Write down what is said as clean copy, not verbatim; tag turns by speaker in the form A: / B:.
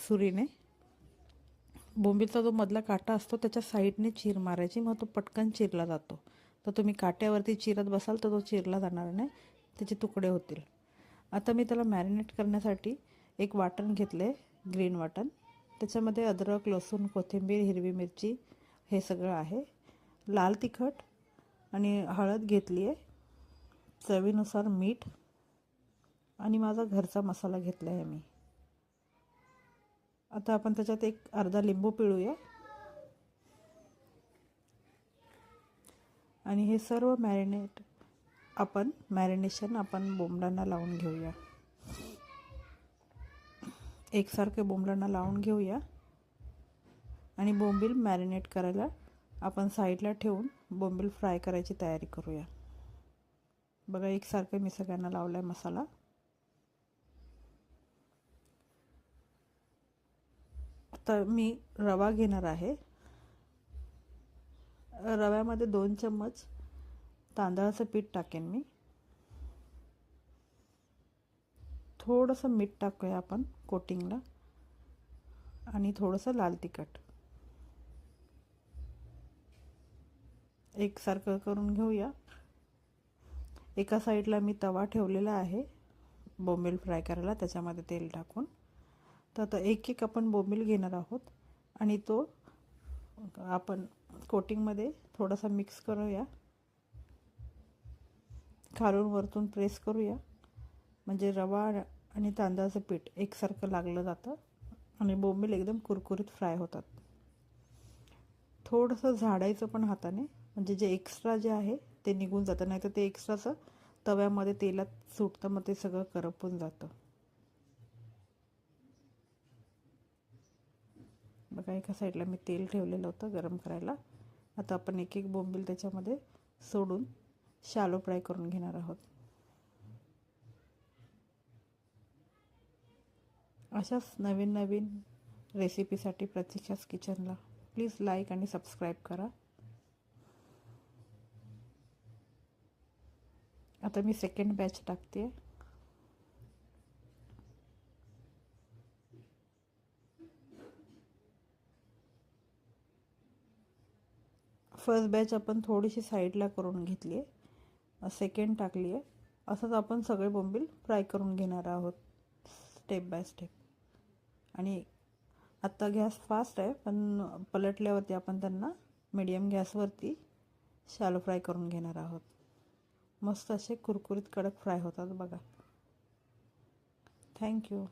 A: सुरीने बोंबीलचा जो मधला काटा असतो त्याच्या साईडने चीर मारायची, मग तो पटकन चिरला जातो. तर तुम्ही काट्यावरती चिरत बसाल तर तो चिरला जाणार नाही, त्याचे तुकडे होतील. आता मी त्याला मॅरिनेट करण्यासाठी एक वाटण घेतलं आहे, ग्रीन वाटण. त्याच्यामध्ये अद्रक, लसूण, कोथिंबीर, हिरवी मिरची हे सगळं आहे. लाल तिखट आणि हळद घेतली आहे, चवीनुसार मीठ आणि माझा घरचा मसाला घेतला आहे मी. आता आपण त्याच्यात एक अर्धा लिंबू पिळूया आणि हे सर्व मॅरिनेशन आपण बोंबलांना लावून घेऊया. एकसारखे बोंबलांना लावून घेऊया आणि बोंबील मॅरिनेट करायला आपण साईडला ठेवून बोंबील फ्राय करायची तयारी करूया. बघा, एकसारखे मी सगळ्यांना लावला आहे मसाला. तर मी रवा घेणार आहे. रव्यामध्ये 2 चम्मच तांदळाचं पीठ टाकेन मी. थोडंसं मीठ टाकूया आपण कोटिंगला आणि थोडंसं लाल तिखट. एकसारखं करून घेऊया. एका साईडला मी तवा ठेवलेला आहे बोंबील फ्राय करायला, त्याच्यामध्ये तेल टाकून. तर आता एक एक आपण बोंबील घेणार आहोत आणि तो आपण कोटिंगमध्ये थोडासा मिक्स करूया. खालून वरतून प्रेस करूया, म्हणजे रवा आणि तांदळाचं पीठ एकसारखं लागलं जातं आणि बोंबील एकदम कुरकुरीत फ्राय होतात. थोडंसं झाडायचं पण हाताने, म्हणजे जे एक्स्ट्रा जे आहे ते निघून जातं, नाही तर ते एक्स्ट्राचं तव्यामध्ये तेलात सुटतं, मग ते सगळं करपून जातं. बघा, एका साईडला मी तेल ठेवलेलं होतं गरम करायला. आता आपण एक एक बोंबील त्याच्यामध्ये सोडून शॅलो फ्राय करून घेणार आहोत. अशाच नवीन नवीन रेसिपीसाठी प्रतीक्षाच किचनला प्लीज लाईक आणि सबस्क्राईब करा. आता मी सेकंड बॅच टाकते. फर्स्ट बॅच आपण थोडीशी साईडला करून घेतली आहे, सेकंड टाकली आहे. असंच आपण सगळे बोंबील फ्राय करून घेणार आहोत स्टेप बाय स्टेप. आणि आत्ता गॅस फास्ट आहे, पण पलटल्यावरती आपण त्यांना मीडियम गॅसवरती शॅलो फ्राय करून घेणार आहोत. मस्त असे कुरकुरीत कडक फ्राय होतात बघा. थँक्यू.